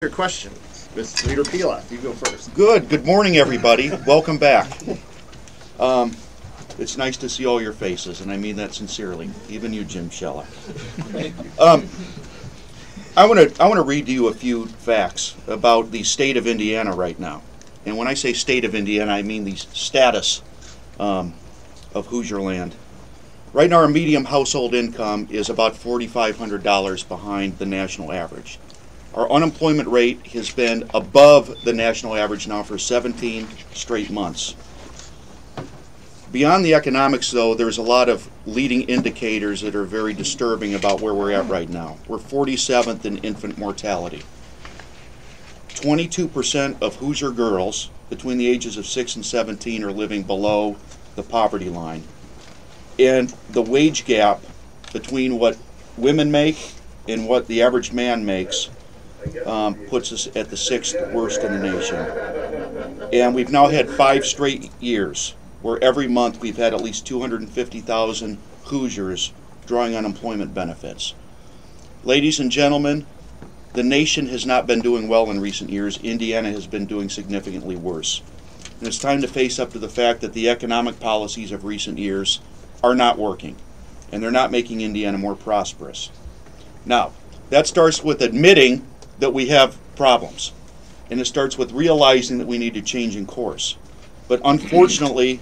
Your question, Mr. Leader Pelath, you go first. Good morning, everybody. Welcome back. It's nice to see all your faces, and I mean that sincerely. Even you, Jim Shella. I want to read to you a few facts about the state of Indiana right now. And when I say state of Indiana, I mean the status of Hoosier land. Right now, our median household income is about $4,500 behind the national average. Our unemployment rate has been above the national average now for 17 straight months. Beyond the economics, though, there's a lot of leading indicators that are very disturbing about where we're at right now. We're 47th in infant mortality. 22% of Hoosier girls between the ages of 6 and 17 are living below the poverty line. And the wage gap between what women make and what the average man makes puts us at the 6th worst in the nation. And we've now had 5 straight years where every month we've had at least 250,000 Hoosiers drawing unemployment benefits. Ladies and gentlemen, the nation has not been doing well in recent years. Indiana has been doing significantly worse. And it's time to face up to the fact that the economic policies of recent years are not working, and they're not making Indiana more prosperous. Now, that starts with admitting that we have problems, and it starts with realizing that we need to change in course. But unfortunately,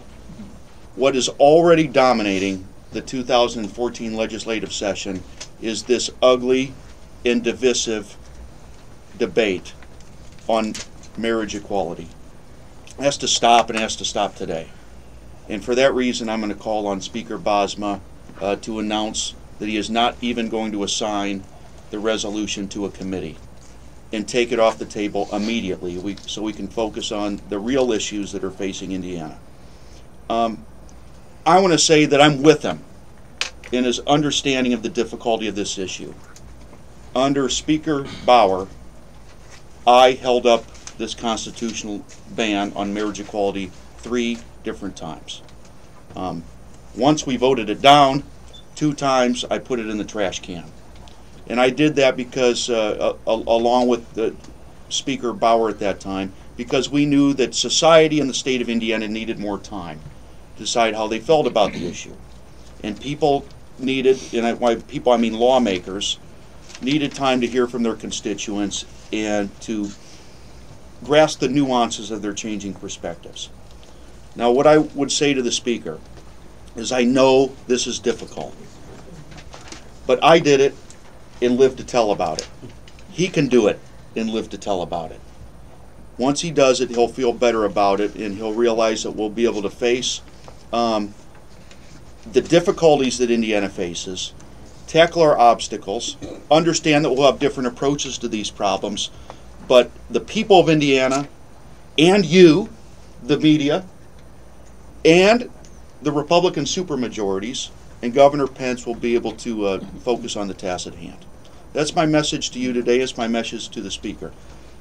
what is already dominating the 2014 legislative session is this ugly and divisive debate on marriage equality. It has to stop, and it has to stop today. And for that reason, I'm going to call on Speaker Bosma to announce that he is not even going to assign the resolution to a committee and take it off the table immediately so we can focus on the real issues that are facing Indiana. I want to say that I'm with him in his understanding of the difficulty of this issue. Under Speaker Bauer, I held up this constitutional ban on marriage equality 3 different times. Once we voted it down, 2 times I put it in the trash can. And I did that because, along with Speaker Bauer at that time, because we knew that society and the state of Indiana needed more time to decide how they felt about the issue. And people needed, and by people I mean lawmakers, needed time to hear from their constituents and to grasp the nuances of their changing perspectives. Now, what I would say to the Speaker is I know this is difficult, but I did it and live to tell about it. He can do it and live to tell about it. Once he does it, he'll feel better about it, and he'll realize that we'll be able to face the difficulties that Indiana faces, tackle our obstacles, understand that we'll have different approaches to these problems, but the people of Indiana and you, the media, and the Republican supermajorities and Governor Pence will be able to focus on the task at hand. That's my message to you today. It's my message to the Speaker.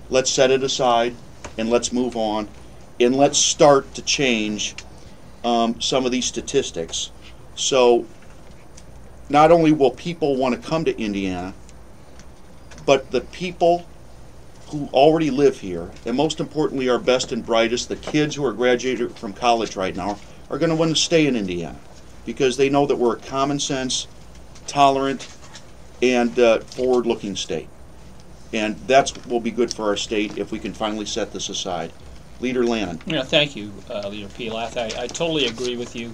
Let's set it aside and let's move on, and let's start to change some of these statistics. So not only will people want to come to Indiana, but the people who already live here, and most importantly our best and brightest, the kids who are graduating from college right now, are going to want to stay in Indiana because they know that we're a common sense, tolerant, and forward-looking state. And that's what will be good for our state if we can finally set this aside. Leader Lanane. Thank you, Leader Pelath. I totally agree with you.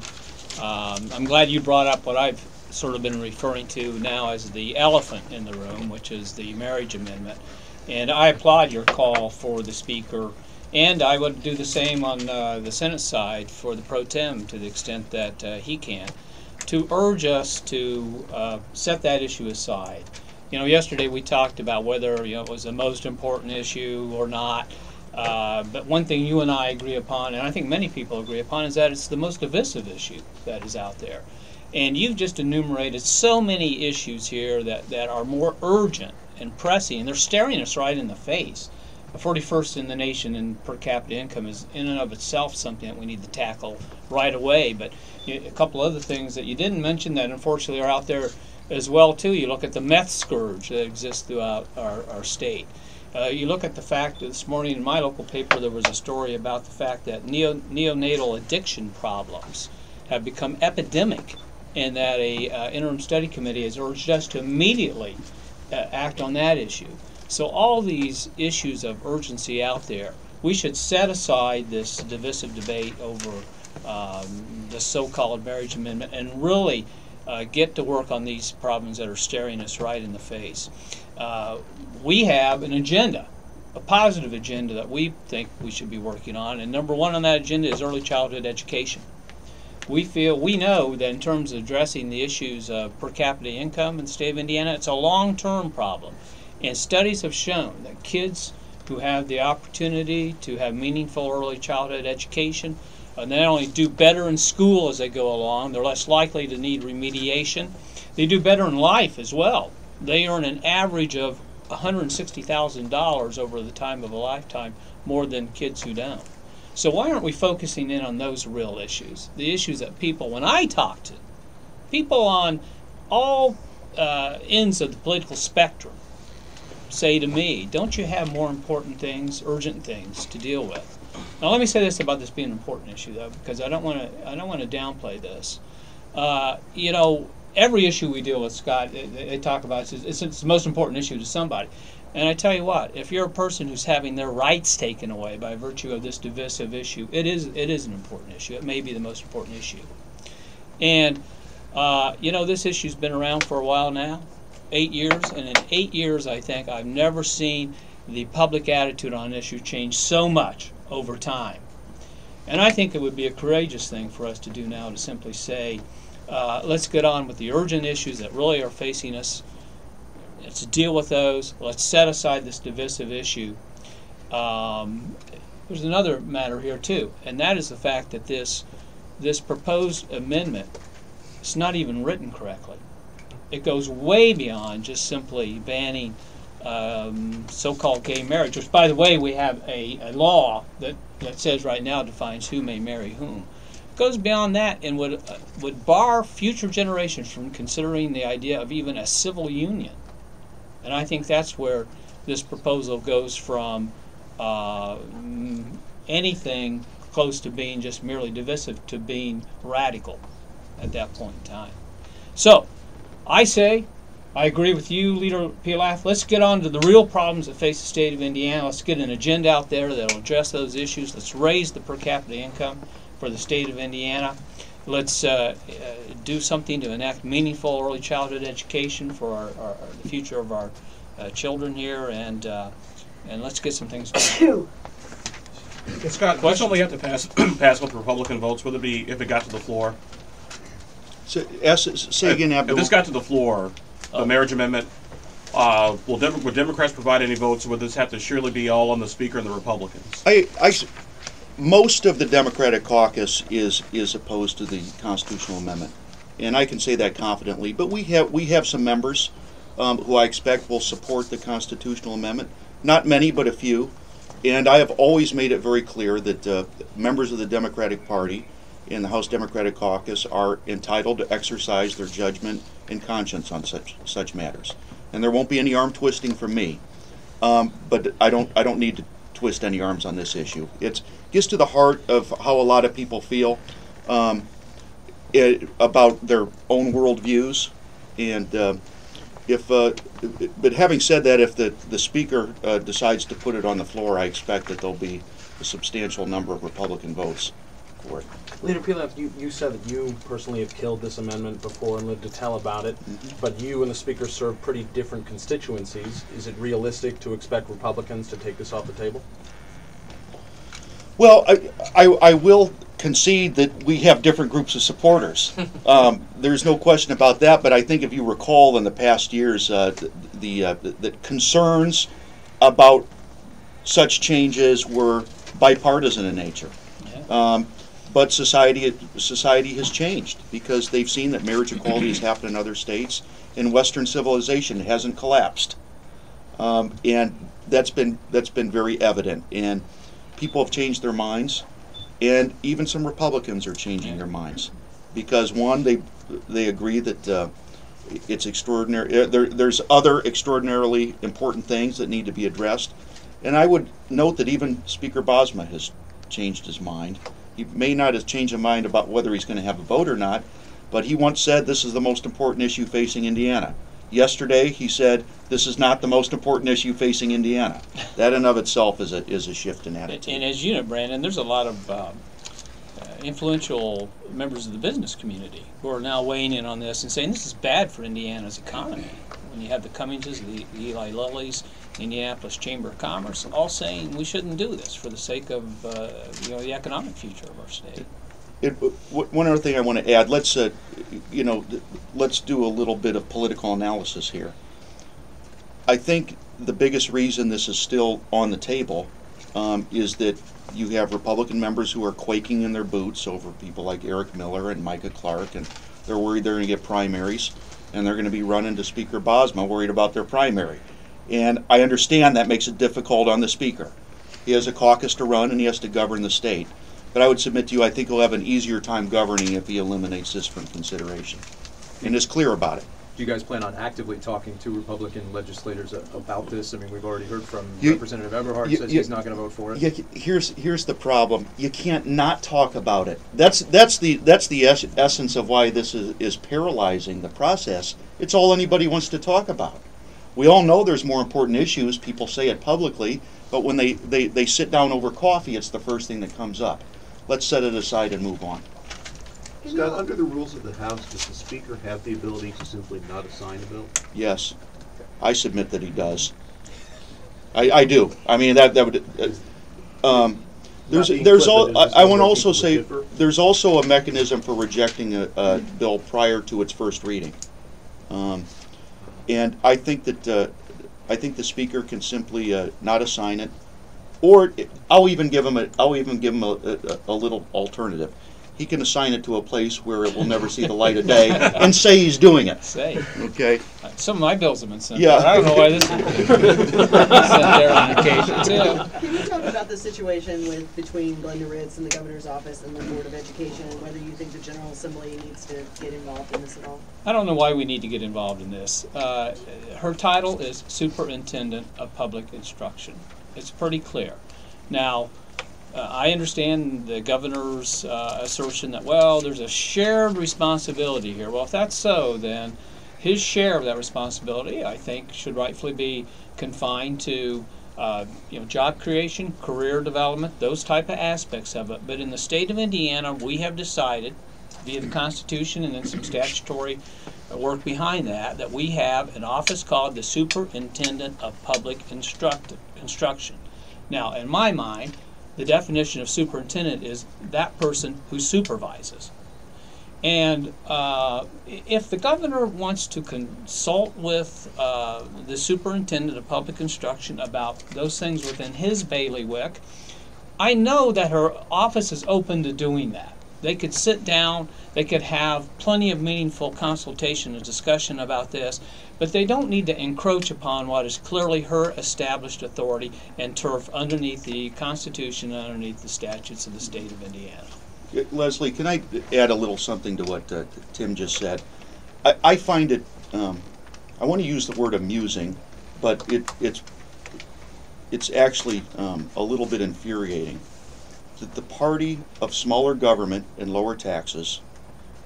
I'm glad you brought up what I've sort of been referring to now as the elephant in the room, which is the marriage amendment. And I applaud your call for the Speaker, and I would do the same on the Senate side for the pro tem to the extent that he can, to urge us to set that issue aside. Yesterday we talked about whether it was the most important issue or not, but one thing you and I agree upon, and I think many people agree upon, is that it's the most divisive issue that is out there. And you've just enumerated so many issues here that are more urgent and pressing, and they're staring us right in the face. The 41st in the nation in per capita income is in and of itself something that we need to tackle right away. But a couple other things that you didn't mention that unfortunately are out there as well too. You look at the meth scourge that exists throughout our state. You look at the fact that this morning in my local paper there was a story about the fact that neonatal addiction problems have become epidemic, and that a interim study committee has urged us to immediately act on that issue. So all these issues of urgency out there, we should set aside this divisive debate over the so-called marriage amendment and really get to work on these problems that are staring us right in the face. We have an agenda, a positive agenda that we think we should be working on, and number one on that agenda is early childhood education. We know that in terms of addressing the issues of per capita income in the state of Indiana, it's a long-term problem. And studies have shown that kids who have the opportunity to have meaningful early childhood education not only do better in school as they go along, they're less likely to need remediation, they do better in life as well. They earn an average of $160,000 over the time of a lifetime, more than kids who don't. So why aren't we focusing in on those real issues? The issues that people, when I talk to people on all ends of the political spectrum, say to me, don't you have more important things, urgent things to deal with? Now let me say this about this being an important issue, though, because I don't want to downplay this. You know, every issue we deal with, Scott, they talk about it's the most important issue to somebody. And I tell you what, if you're a person who's having their rights taken away by virtue of this divisive issue, it is an important issue. It may be the most important issue. And you know, this issue's been around for a while now, 8 years, and in 8 years, I think I've never seen the public attitude on an issue change so much over time. And I think it would be a courageous thing for us to do now to simply say, let's get on with the urgent issues that really are facing us. Let's deal with those. Let's set aside this divisive issue. There's another matter here too, and that is the fact that this proposed amendment is not even written correctly. It goes way beyond just simply banning so-called gay marriage, which, by the way, we have a law that says right now defines who may marry whom. It goes beyond that and would bar future generations from considering the idea of even a civil union. And I think that's where this proposal goes from anything close to being just merely divisive to being radical at that point in time. So, I say, I agree with you, Leader Pelath. Let's get on to the real problems that face the state of Indiana. Let's get an agenda out there that will address those issues. Let's raise the per capita income for the state of Indiana. Let's do something to enact meaningful early childhood education for the future of our children here, and let's get some things done. Scott, why don't we have to pass with Republican votes? Would it be if it got to the floor? So, say again, Abdul. If this got to the floor, the marriage amendment, would Democrats provide any votes, or would this have to surely be all on the Speaker and the Republicans? Most of the Democratic caucus is opposed to the constitutional amendment, and I can say that confidently. But we have some members who I expect will support the constitutional amendment. Not many, but a few. And I have always made it very clear that members of the Democratic Party in the House Democratic Caucus are entitled to exercise their judgment and conscience on such matters. And there won't be any arm twisting from me. But I don't need to twist any arms on this issue. It gets to the heart of how a lot of people feel about their own worldviews, and but having said that, if the Speaker decides to put it on the floor, I expect that there'll be a substantial number of Republican votes for it. Leader Pelath, you said that you personally have killed this amendment before and lived to tell about it, but you and the Speaker serve pretty different constituencies. Is it realistic to expect Republicans to take this off the table? Well, I will concede that we have different groups of supporters. There's no question about that, but I think if you recall in the past years, the concerns about such changes were bipartisan in nature. But society has changed because they've seen that marriage equality has happened in other states, and Western civilization hasn't collapsed, and that's been very evident. And people have changed their minds, and even some Republicans are changing their minds because one, they agree that It's extraordinary. There's other extraordinarily important things that need to be addressed. And I would note that even Speaker Bosma has changed his mind. He may not have changed his mind about whether he's going to have a vote or not, but he once said this is the most important issue facing Indiana. Yesterday he said this is not the most important issue facing Indiana. That in of itself is a shift in attitude. And as you know, Brandon, there's a lot of influential members of the business community who are now weighing in on this and saying this is bad for Indiana's economy. When you have the Cummingses, the Eli Lillys, Indianapolis Chamber of Commerce, all saying we shouldn't do this for the sake of the economic future of our state. One other thing I want to add, let's do a little bit of political analysis here. I think the biggest reason this is still on the table is that you have Republican members who are quaking in their boots over people like Eric Miller and Micah Clark, and they're worried they're going to get primaries, and they're going to be running to Speaker Bosma worried about their primary. And I understand that makes it difficult on the Speaker. He has a caucus to run and he has to govern the state. But I would submit to you, I think he'll have an easier time governing if he eliminates this from consideration and is clear about it. Do you guys plan on actively talking to Republican legislators about this? I mean, we've already heard from Representative Eberhard says he's not going to vote for it. Yeah, here's the problem. You can't not talk about it. That's the essence of why this is paralyzing the process. It's all anybody wants to talk about. We all know there's more important issues. People say it publicly, but when they sit down over coffee, it's the first thing that comes up. Let's set it aside and move on. Scott, under the rules of the House, does the Speaker have the ability to simply not assign a bill? Yes, I submit that he does. I do. I mean that would. There's all. I want to also say there's also a mechanism for rejecting a bill prior to its first reading, and I think that the Speaker can simply not assign it, or I'll even give him a little alternative. He can assign it to a place where it will never see the light of day and say he's doing it. Okay. Some of my bills have been sent. Yeah. I don't know why this is sent there on occasion too. Can you talk about the situation between Glenda Ritz and the governor's office and the Board of Education, and whether you think the General Assembly needs to get involved in this at all? I don't know why we need to get involved in this. Her title is Superintendent of Public Instruction. It's pretty clear. Now, I understand the governor's assertion that, well, there's a shared responsibility here. Well, if that's so, then his share of that responsibility, I think, should rightfully be confined to job creation, career development, those type of aspects of it. But in the state of Indiana, we have decided, via the Constitution and then some statutory work behind that, that we have an office called the Superintendent of Public Instruction. Now, in my mind, the definition of superintendent is that person who supervises. And if the governor wants to consult with the superintendent of public instruction about those things within his bailiwick, I know that her office is open to doing that. They could sit down, they could have plenty of meaningful consultation and discussion about this, but they don't need to encroach upon what is clearly her established authority and turf underneath the Constitution and underneath the statutes of the state of Indiana. Leslie, can I add a little something to what Tim just said? I find it, I want to use the word amusing, but it's actually a little bit infuriating that the party of smaller government and lower taxes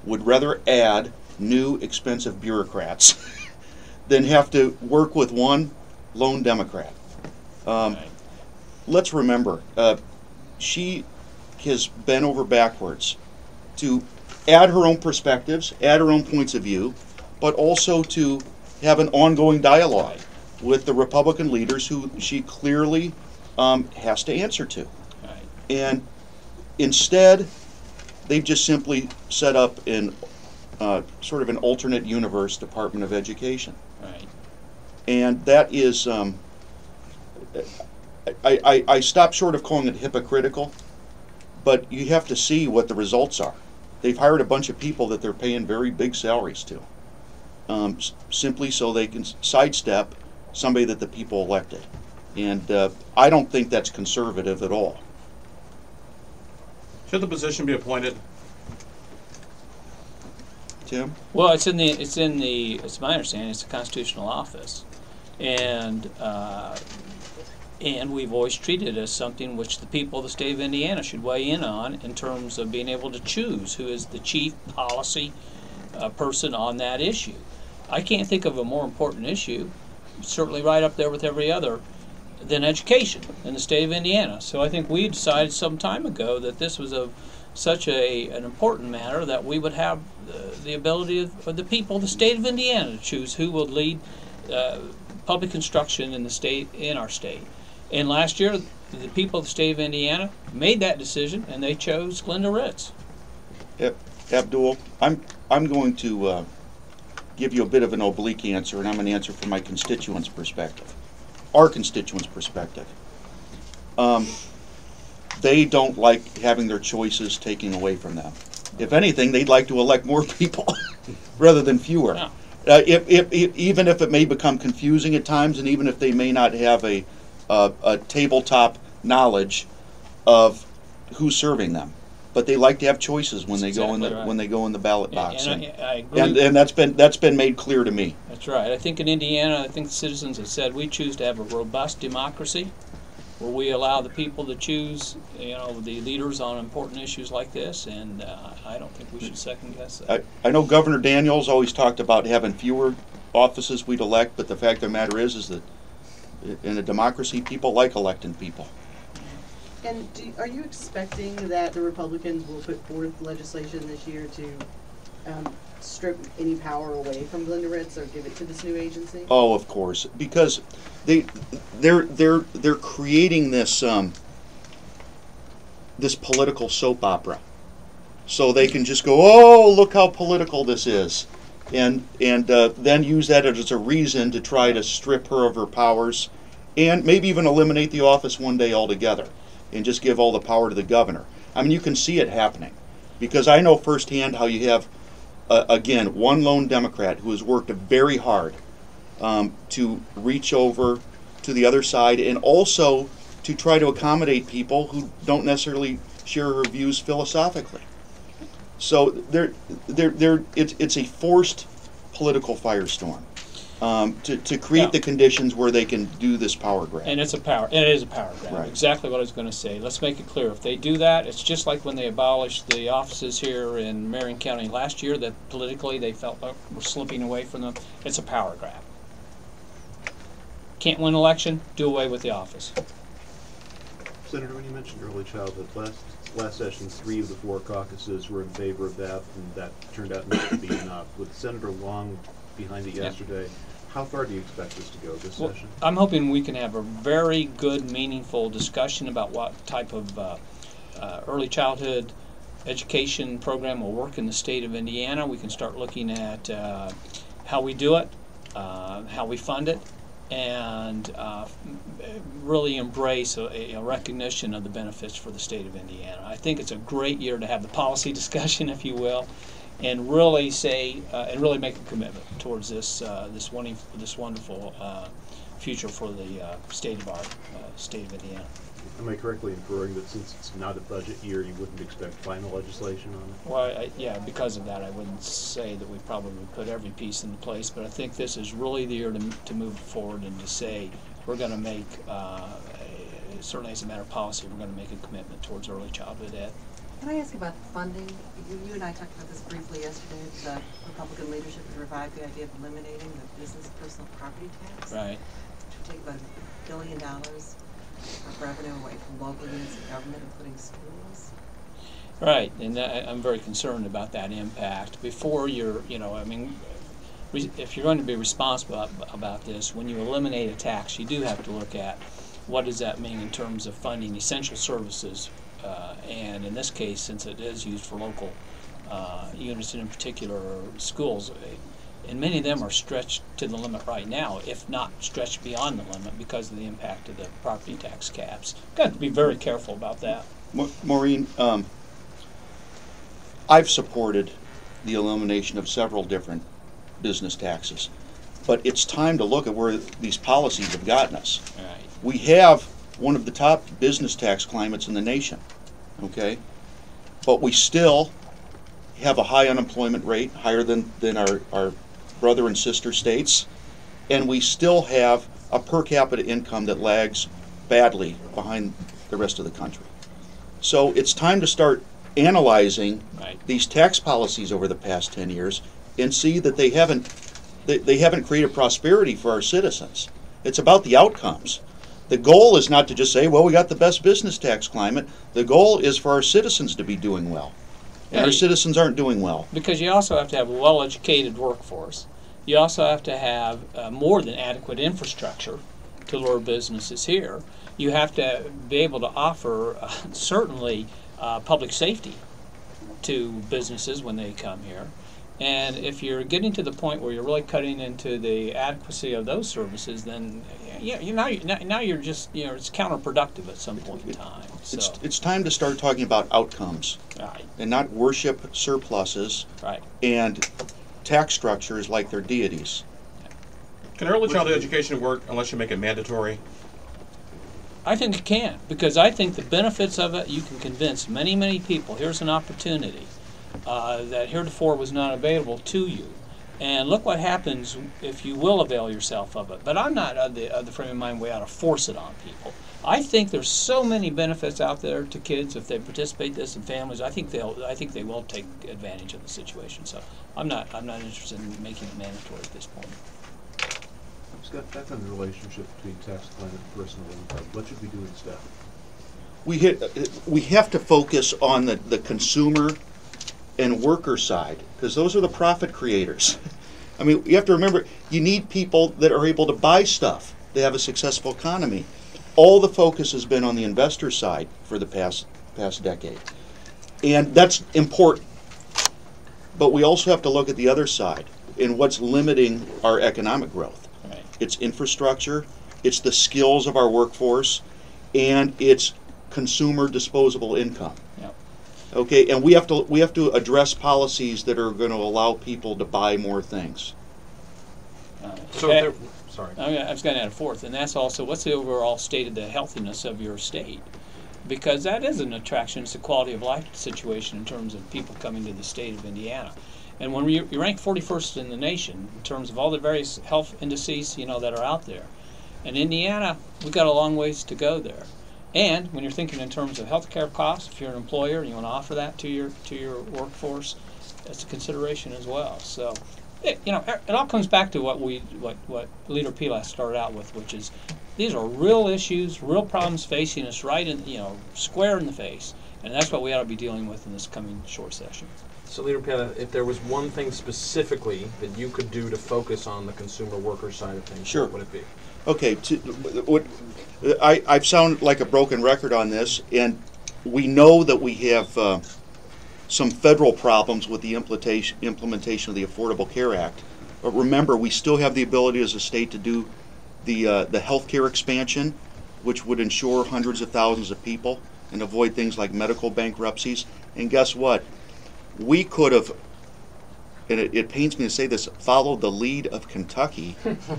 would rather add new expensive bureaucrats than have to work with one lone Democrat. Let's remember, she has bent over backwards to add her own perspectives, add her own points of view, but also to have an ongoing dialogue with the Republican leaders who she clearly has to answer to. And instead, they've just simply set up in sort of an alternate universe Department of Education. Right. And that is, I stop short of calling it hypocritical, but you have to see what the results are. They've hired a bunch of people that they're paying very big salaries to, simply so they can sidestep somebody that the people elected. And I don't think that's conservative at all. Should the position be appointed? Tim? Well, it's my understanding, it's a constitutional office. And we've always treated it as something which the people of the state of Indiana should weigh in on in terms of being able to choose who is the chief policy person on that issue. I can't think of a more important issue, certainly right up there with every other, than education in the state of Indiana. So I think we decided some time ago that this was such an important matter that we would have the ability of the people of the state of Indiana to choose who will lead public construction in our state. And last year, the people of the state of Indiana made that decision, and they chose Glenda Ritz. Yep. Abdul, I'm going to give you a bit of an oblique answer, and I'm going to answer from my constituents' perspective, our constituents' perspective. They don't like having their choices taken away from them. If anything, they'd like to elect more people rather than fewer. Yeah. Even if it may become confusing at times, and even if they may not have a tabletop knowledge of who's serving them, but they like to have choices when they go in the when they go in the ballot box. And I agree. And that's been made clear to me. That's right. I think in Indiana, I think the citizens have said we choose to have a robust democracy, where we allow the people to choose, the leaders on important issues like this, and I don't think we should second guess that. I know Governor Daniels always talked about having fewer offices we'd elect, but the fact of the matter is that in a democracy, people like electing people. And are you expecting that the Republicans will put forth legislation this year to strip any power away from Glenda Ritz or give it to this new agency? Oh, of course, because they're creating this this political soap opera, so they can just go, oh, look how political this is, and then use that as a reason to try to strip her of her powers, and maybe even eliminate the office one day altogether, and just give all the power to the governor. I mean, you can see it happening, because I know firsthand how you have, again, one lone Democrat who has worked very hard to reach over to the other side, and also to try to accommodate people who don't necessarily share her views philosophically. So it's a forced political firestorm to create the conditions where they can do this power grab. And it is a power grab. Right. Exactly what I was going to say. Let's make it clear. If they do that, it's just like when they abolished the offices here in Marion County last year, that politically they felt like we're slipping away from them. It's a power grab. Can't win an election, do away with the office. Senator, when you mentioned early childhood, last session, 3 of the 4 caucuses were in favor of that, and that turned out not to be enough. With Senator Long behind it yesterday, how far do you expect this to go this session? I'm hoping we can have a very good, meaningful discussion about what type of early childhood education program will work in the state of Indiana. We can start looking at how we do it, how we fund it, and really embrace a recognition of the benefits for the state of Indiana. I think it's a great year to have the policy discussion, if you will, and really say and really make a commitment towards this wonderful future for the state of our state of Indiana. Am I correctly inferring that since it's not a budget year, you wouldn't expect final legislation on it? Well, yeah, because of that, I wouldn't say that we probably put every piece into place, but I think this is really the year to move forward and to say we're going to make, certainly as a matter of policy, we're going to make a commitment towards early childhood ed. Can I ask about funding? You and I talked about this briefly yesterday. The Republican leadership had revived the idea of eliminating the business personal property tax. Right. Which would take about $1 billion of revenue away from local units of government, including schools. Right, and I'm very concerned about that impact. Before you're, if you're going to be responsible about this, when you eliminate a tax, you do have to look at what does that mean in terms of funding essential services. And in this case, since it is used for local units, and in particular schools, and many of them are stretched to the limit right now, if not stretched beyond the limit because of the impact of the property tax caps. Got to be very careful about that. Maureen, I've supported the elimination of several different business taxes, but it's time to look at where these policies have gotten us. Right. We have one of the top business tax climates in the nation, okay? But we still have a high unemployment rate, higher than our brother and sister states, and we still have a per capita income that lags badly behind the rest of the country. So it's time to start analyzing these tax policies over the past 10 years and see that they haven't created prosperity for our citizens. It's about the outcomes. The goal is not to just say, well, we got the best business tax climate. The goal is for our citizens to be doing well. And our citizens aren't doing well. Because you also have to have a well-educated workforce. You also have to have more than adequate infrastructure to lure businesses here. You have to be able to offer certainly public safety to businesses when they come here. And if you're getting to the point where you're really cutting into the adequacy of those services, then now you're just, it's counterproductive at some point in time. So. It's time to start talking about outcomes, and not worship surpluses and tax structures like they're deities. Can early childhood education work unless you make it mandatory? I think it can, because I think the benefits of it, you can convince many, many people, here's an opportunity that heretofore was not available to you. And look what happens if you will avail yourself of it. But I'm not of the frame of mind we ought to force it on people. I think there's so many benefits out there to kids if they participate in this, and families. I think they will take advantage of the situation. So I'm not interested in making it mandatory at this point. Scott, back on the relationship between tax climate and personal income, what should we do instead? We have to focus on the consumer and worker side, because those are the profit creators. I mean, you have to remember, you need people that are able to buy stuff. They have a successful economy. All the focus has been on the investor side for the past decade. And that's important. But we also have to look at the other side and what's limiting our economic growth. Right. It's infrastructure, it's the skills of our workforce, and it's consumer disposable income. Yep. Okay, and we have to address policies that are going to allow people to buy more things. Sorry. I was going to add a fourth, and that's also what's the overall state of the healthiness of your state, because that is an attraction. It's a quality of life situation in terms of people coming to the state of Indiana. And when you rank 41st in the nation in terms of all the various health indices that are out there, in Indiana we've got a long ways to go there. And when you're thinking in terms of health care costs, if you're an employer and you want to offer that to your workforce, that's a consideration as well. So, it all comes back to what Leader Pelath started out with, which is these are real issues, real problems facing us right in square in the face, and that's what we ought to be dealing with in this coming short session. So, Leader Pelath, if there was one thing specifically that you could do to focus on the consumer worker side of things, sure. What would it be? Okay, I've sounded like a broken record on this, and we know that we have some federal problems with the implementation of the Affordable Care Act. But remember, we still have the ability as a state to do the health care expansion, which would insure hundreds of thousands of people and avoid things like medical bankruptcies. And guess what? We could have, and it pains me to say this, followed the lead of Kentucky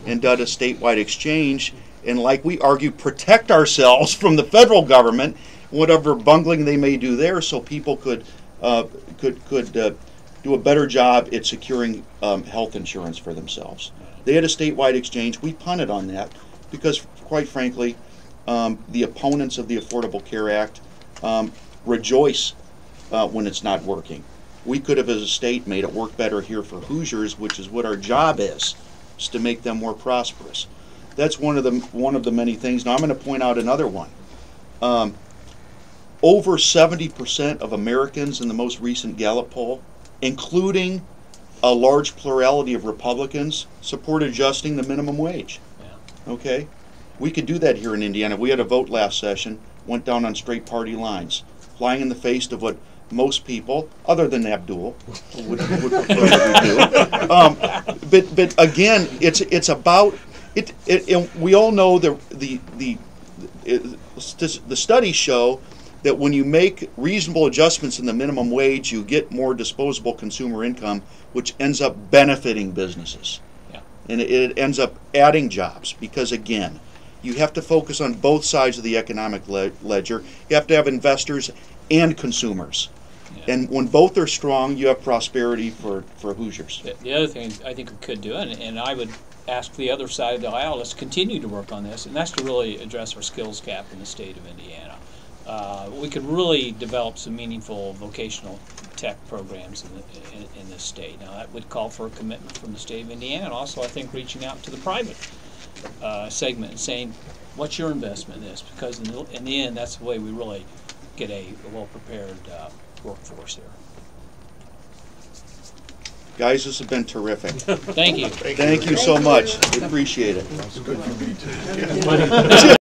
and done a statewide exchange, and like we argue, protect ourselves from the federal government, whatever bungling they may do there, so people could do a better job at securing health insurance for themselves. They had a statewide exchange. We punted on that because, quite frankly, the opponents of the Affordable Care Act rejoice when it's not working. We could have, as a state, made it work better here for Hoosiers, which is what our job is to make them more prosperous. That's one of the many things. Now I'm going to point out another one. Over 70% of Americans in the most recent Gallup poll, including a large plurality of Republicans, support adjusting the minimum wage. Yeah. Okay? We could do that here in Indiana. We had a vote last session, went down on straight party lines, flying in the face of what most people, other than Abdul, would prefer that we do. But again, it's about it. And we all know the studies show that when you make reasonable adjustments in the minimum wage, you get more disposable consumer income, which ends up benefiting businesses. Yeah. And it ends up adding jobs because, again, you have to focus on both sides of the economic ledger. You have to have investors and consumers. Yeah. And when both are strong, you have prosperity for Hoosiers. The other thing I think we could do, and I would ask the other side of the aisle, let's continue to work on this, and that's to really address our skills gap in the state of Indiana. We could really develop some meaningful vocational tech programs in this state. Now that would call for a commitment from the state of Indiana, and also I think reaching out to the private segment and saying, what's your investment in this? Because in the end, that's the way we really get a well-prepared workforce here. Guys, this has been terrific. Thank you. Thank you so much. We appreciate it. It's good for me too.